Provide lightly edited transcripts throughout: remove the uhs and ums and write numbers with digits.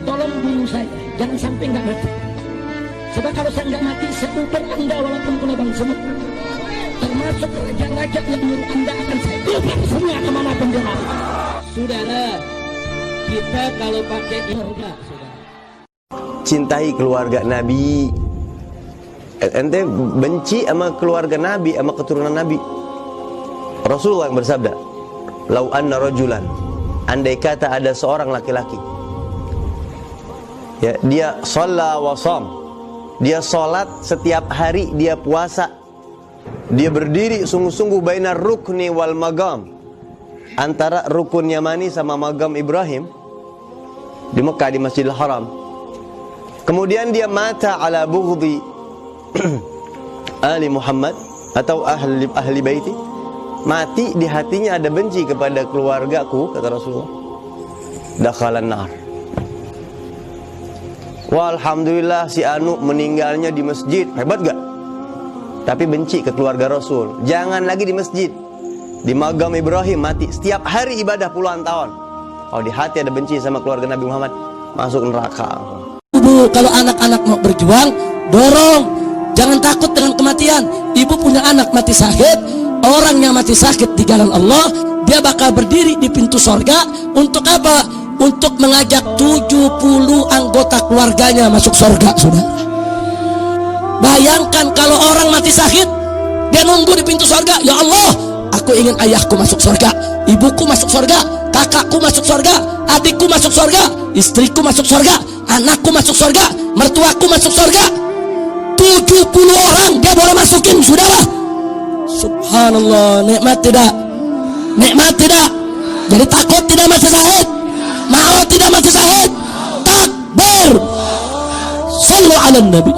tolong bunuh saya, jangan sampai nggak mati. Sebab kalau saya nggak mati, saya uber Anda walaupun kena bang semut. Termasuk raja-raja yang nyuruh Anda akan saya uber semua kemanapun dia mau. Saudara, kita kalau pakai surga, cintai keluarga Nabi. Ente benci sama keluarga Nabi, sama keturunan Nabi. Rasulullah yang bersabda, "Lau anna rajulan," andai kata ada seorang laki-laki, ya, dia shalla wa sham, dia sholat setiap hari, dia puasa, dia berdiri sungguh-sungguh bainar rukni wal magam, antara rukun Yamani sama magam Ibrahim di Mekah, di Masjidil Haram. Kemudian dia mata ala bughdhi Ali Muhammad atau ahli baiti, mati di hatinya ada benci kepada keluargaku, kata Rasulullah, dakhalan nar. Walhamdulillah si Anu meninggalnya di masjid, hebat gak? Tapi benci ke keluarga Rasul. Jangan lagi di masjid, di magam Ibrahim mati, setiap hari ibadah puluhan tahun. Kalau di hati ada benci sama keluarga Nabi Muhammad, masuk neraka. Ibu, kalau anak-anak mau berjuang, dorong. Jangan takut dengan kematian. Ibu punya anak mati syahid, orang yang mati sakit di jalan Allah, dia bakal berdiri di pintu sorga. Untuk apa? Untuk mengajak 70 anggota keluarganya masuk sorga, saudara. Bayangkan kalau orang mati syahid, dia nunggu di pintu sorga. Ya Allah, aku ingin ayahku masuk sorga, ibuku masuk sorga, kakakku masuk sorga, adikku masuk sorga, istriku masuk sorga, anakku masuk sorga, mertuaku masuk sorga. 70 orang dia boleh masukin, saudara. Subhanallah, nikmat tidak? Nikmat tidak? Jadi takut tidak mati syahid? Mau tidak mati syahid? Takbir. Sallu ala Nabi.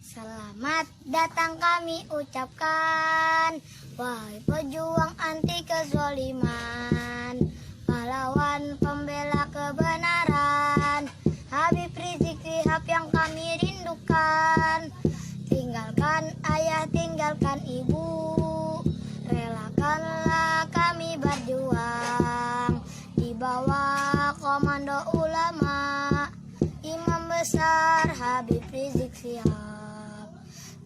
Selamat datang kami ucapkan, wahai pejuang anti kezaliman, pahlawan pembela kebenaran, Habib Rizik Syihab yang kami rindukan. Tinggalkan ayah, tinggalkan ibu, relakanlah kami berjuang di bawah komando ulama Imam besar Habib Rizik Syihab.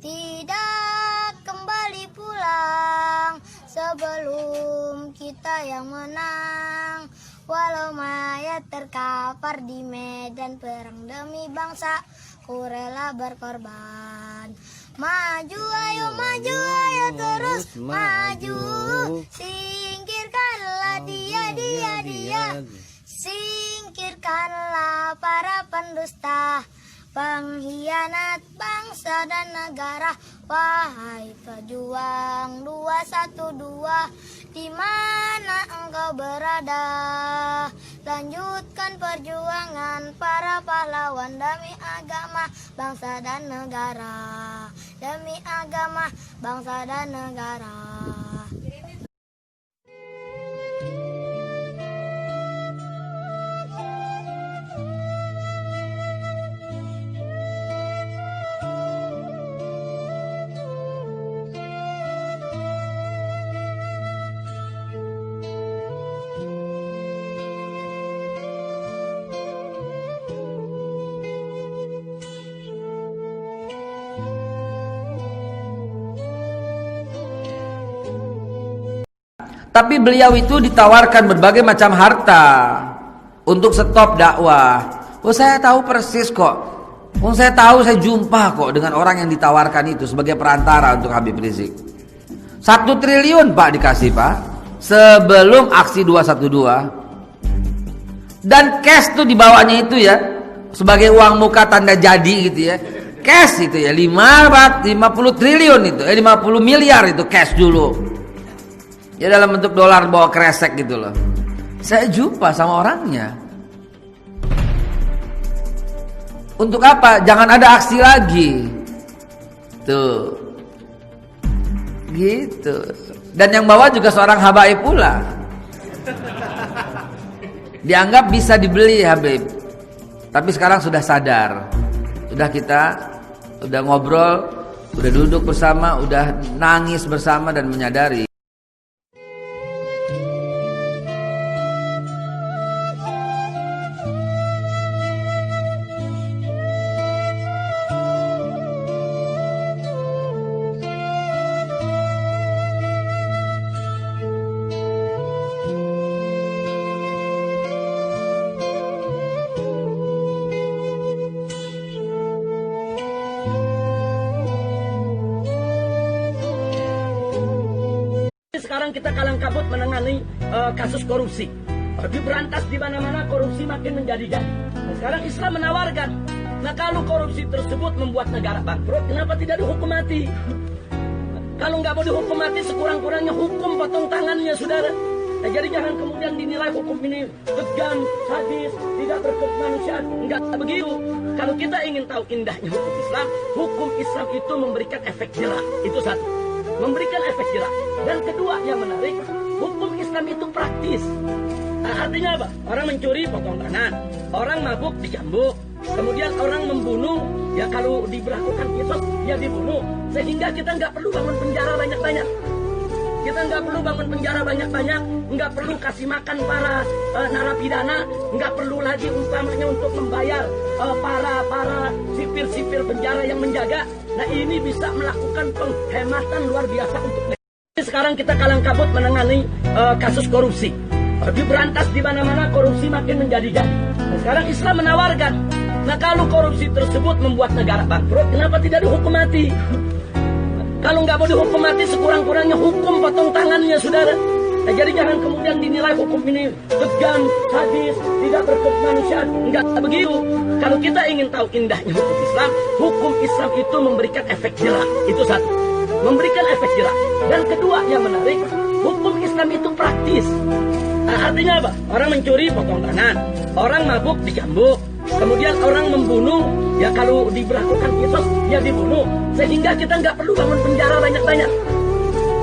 Tidak kembali pulang sebelum kita yang menang. Walau mayat terkapar di medan perang demi bangsa, ku rela berkorban. Maju ayo terus maju. Singkirkanlah dia. Singkirkanlah para pendusta, pengkhianat bangsa dan negara. Wahai pejuang 212, di mana engkau berada? Lanjutkan perjuangan para pahlawan demi agama, bangsa dan negara. Demi agama, bangsa dan negara. Tapi beliau itu ditawarkan berbagai macam harta untuk stop dakwah. Oh, saya tahu persis kok. Oh, saya tahu, saya jumpa kok dengan orang yang ditawarkan itu sebagai perantara untuk Habib Rizik. 1 triliun Pak dikasih Pak, sebelum aksi 212. Dan cash tuh dibawanya itu ya, sebagai uang muka tanda jadi gitu ya. Cash itu ya 50 triliun itu, 50 miliar itu cash dulu. Ya dalam bentuk dolar bawa kresek gitu loh. Saya jumpa sama orangnya. Untuk apa? Jangan ada aksi lagi. Tuh. Gitu. Dan yang bawa juga seorang habaib pula. Dianggap bisa dibeli Habib. Tapi sekarang sudah sadar. Udah ngobrol, udah duduk bersama, udah nangis bersama dan menyadari sekarang kita kalang kabut menangani kasus korupsi. Diberantas di mana-mana, korupsi makin menjadi-jadi. Nah, sekarang Islam menawarkan, nah kalau korupsi tersebut membuat negara bangkrut, kenapa tidak dihukum mati? Kalau nggak mau dihukum mati, sekurang-kurangnya hukum potong tangannya, saudara. Nah, jadi jangan kemudian dinilai hukum ini kejam, sadis, tidak berkemanusiaan. Enggak begitu. Kalau kita ingin tahu indahnya hukum Islam itu memberikan efek jerak. Itu satu, memberikan efek jerak. Dan kedua yang menarik, hukum Islam itu praktis. Nah, artinya apa? Orang mencuri potong tangan, orang mabuk dicambuk, kemudian orang membunuh, ya kalau diberlakukan kisos, ya dibunuh. Sehingga kita nggak perlu bangun penjara banyak-banyak. Kita nggak perlu bangun penjara banyak-banyak, nggak perlu kasih makan para narapidana, nggak perlu lagi umpamanya untuk membayar para sipir-sipir penjara yang menjaga. Nah, ini bisa melakukan penghematan luar biasa untuk negara. Sekarang kita kalang kabut menangani kasus korupsi. Diberantas di mana-mana, korupsi makin menjadi-jadi. Nah, sekarang Islam menawarkan, nah kalau korupsi tersebut membuat negara bangkrut, kenapa tidak dihukum mati? Kalau nggak mau dihukum mati, sekurang-kurangnya hukum potong tangannya, saudara. Nah, jadi jangan kemudian dinilai hukum ini kejam, sadis, tidak berkemanusiaan. Enggak begitu. Kalau kita ingin tahu indahnya hukum Islam itu memberikan efek jerak. Itu satu, memberikan efek jerak. Dan kedua yang menarik, hukum Islam itu praktis. Nah, artinya apa? Orang mencuri potong tangan, orang mabuk dicambuk, kemudian orang membunuh, ya kalau diberlakukan kisos, ya dibunuh. Sehingga kita nggak perlu bangun penjara banyak-banyak.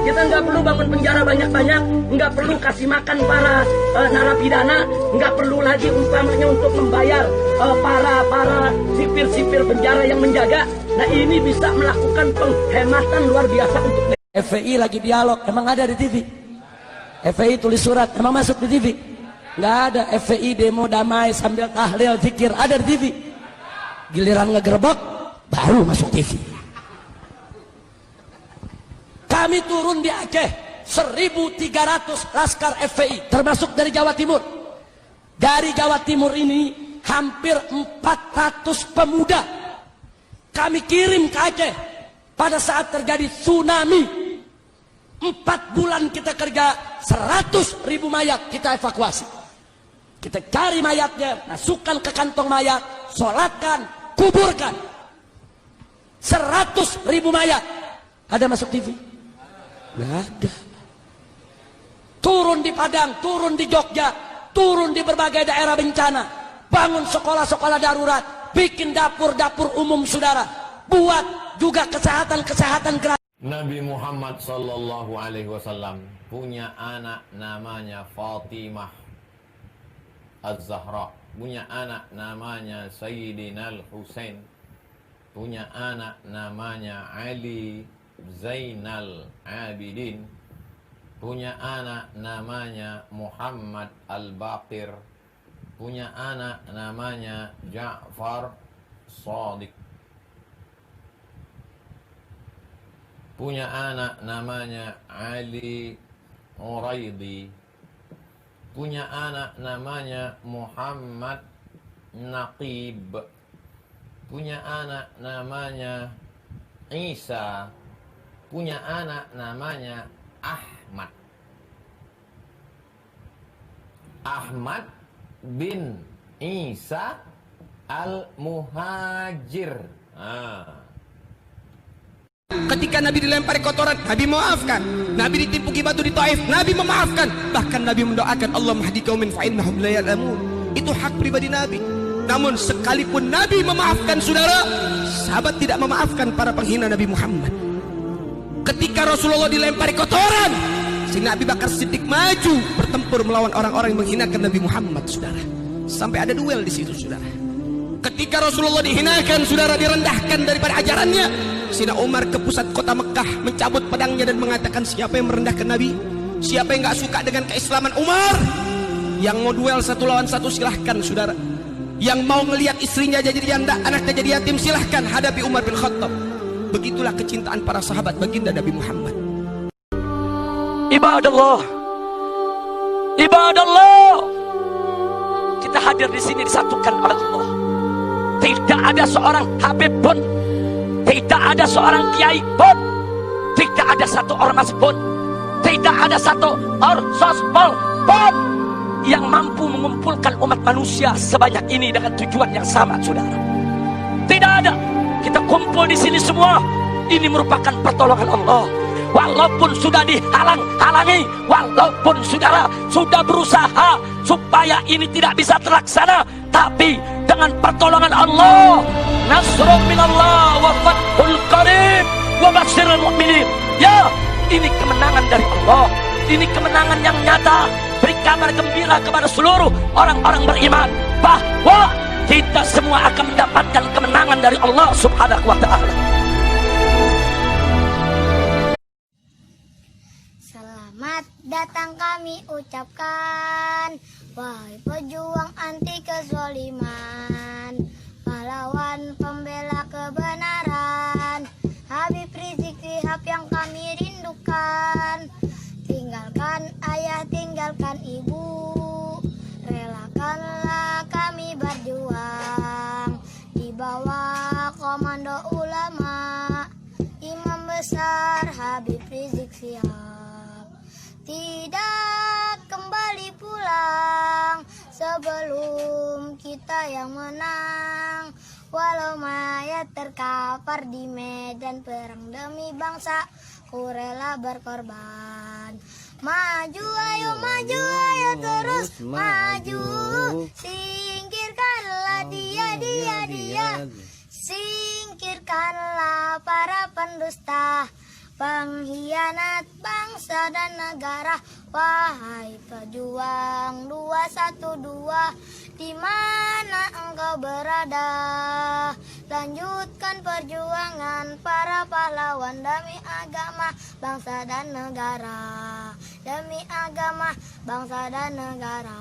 Kita nggak perlu bangun penjara banyak-banyak, nggak perlu kasih makan para narapidana, nggak perlu lagi umpamanya untuk membayar para sipir-sipir penjara yang menjaga. Nah, ini bisa melakukan penghematan luar biasa untuk negara. FPI lagi dialog, emang ada di TV? FPI tulis surat, emang masuk di TV? Nggak ada. FPI demo damai sambil tahlil zikir, ada di TV? Giliran ngegerebek baru masuk TV. Kami turun di Aceh, 1.300 laskar FPI termasuk dari Jawa Timur. Dari Jawa Timur ini hampir 400 pemuda kami kirim ke Aceh pada saat terjadi tsunami. 4 bulan kita kerja, 100.000 mayat kita evakuasi. Kita cari mayatnya, masukkan ke kantong mayat, sholatkan, kuburkan. 100.000 mayat. Ada masuk TV? Nggak ada. Turun di Padang, turun di Jogja, turun di berbagai daerah bencana, bangun sekolah-sekolah darurat, bikin dapur-dapur umum, saudara, buat juga kesehatan gratis. Nabi Muhammad sallallahu alaihi wasallam punya anak namanya Fatimah Az-Zahra, punya anak namanya Sayyidina Al-Husain, punya anak namanya Ali Zainal Abidin, punya anak namanya Muhammad Al-Baqir, punya anak namanya Ja'far Shadiq, punya anak namanya Ali Uraidi, punya anak namanya Muhammad Naqib, punya anak namanya Isa, punya anak namanya Ahmad. Ahmad bin Isa Al-Muhajir. Ketika Nabi dilempari kotoran, Nabi memaafkan. Nabi ditimpuki batu di Taif, Nabi memaafkan. Bahkan Nabi mendoakan, Allah mahdi qaumin fa innahum la ya'lamun. Itu hak pribadi Nabi. Namun sekalipun Nabi memaafkan, saudara, sahabat tidak memaafkan para penghina Nabi Muhammad. Ketika Rasulullah dilempari kotoran, Sayyidina Abu Bakar Siddiq maju bertempur melawan orang-orang yang menghinakan Nabi Muhammad, saudara. Sampai ada duel di situ, saudara. Ketika Rasulullah dihinakan, saudara, direndahkan daripada ajarannya, Sayyidina Umar ke pusat kota Mekah mencabut pedangnya dan mengatakan, siapa yang merendahkan Nabi? Siapa yang gak suka dengan keislaman Umar? Yang mau duel 1 lawan 1 silahkan, saudara. Yang mau ngelihat istrinya jadi janda, anaknya jadi yatim, silahkan hadapi Umar bin Khattab. Begitulah kecintaan para sahabat baginda Nabi Muhammad. Ibadallah, ibadallah, kita hadir di sini disatukan oleh Allah. Tidak ada seorang habib pun, tidak ada seorang kiai pun, tidak ada satu ormas pun, Tidak ada satu orsospol pun yang mampu mengumpulkan umat manusia sebanyak ini dengan tujuan yang sama, saudara. Tidak ada. Kita kumpul di sini semua. Ini merupakan pertolongan Allah. Walaupun sudah dihalang-halangi, walaupun saudara sudah berusaha supaya ini tidak bisa terlaksana, tapi dengan pertolongan Allah, nasrun minallah wa fathul qarib wa basyiril mu'minin. Ya, ini kemenangan dari Allah. Ini kemenangan yang nyata. Beri kabar gembira kepada seluruh orang-orang beriman bahwa kita semua akan mendapatkan kemenangan dari Allah Subhanahu wa ta'ala. Selamat datang kami ucapkan, wahai pejuang anti kezaliman, pahlawan pembela kebenaran, Habib Rizik Syihab yang kami rindukan. Tinggalkan ayah, tinggalkan ibu, relakanlah kami berjuang di bawah komando ulama Imam besar Habib Rizik Syihab. Tidak kembali pulang sebelum kita yang menang, walau mayat terkapar di medan perang demi bangsa, ku rela berkorban. Maju ayo terus maju, singkirkanlah dia, singkirkanlah para pendusta, pengkhianat bangsa dan negara. Wahai pejuang 212, di mana engkau berada? Lanjutkan perjuangan para pahlawan demi agama, bangsa dan negara. Demi agama, bangsa dan negara.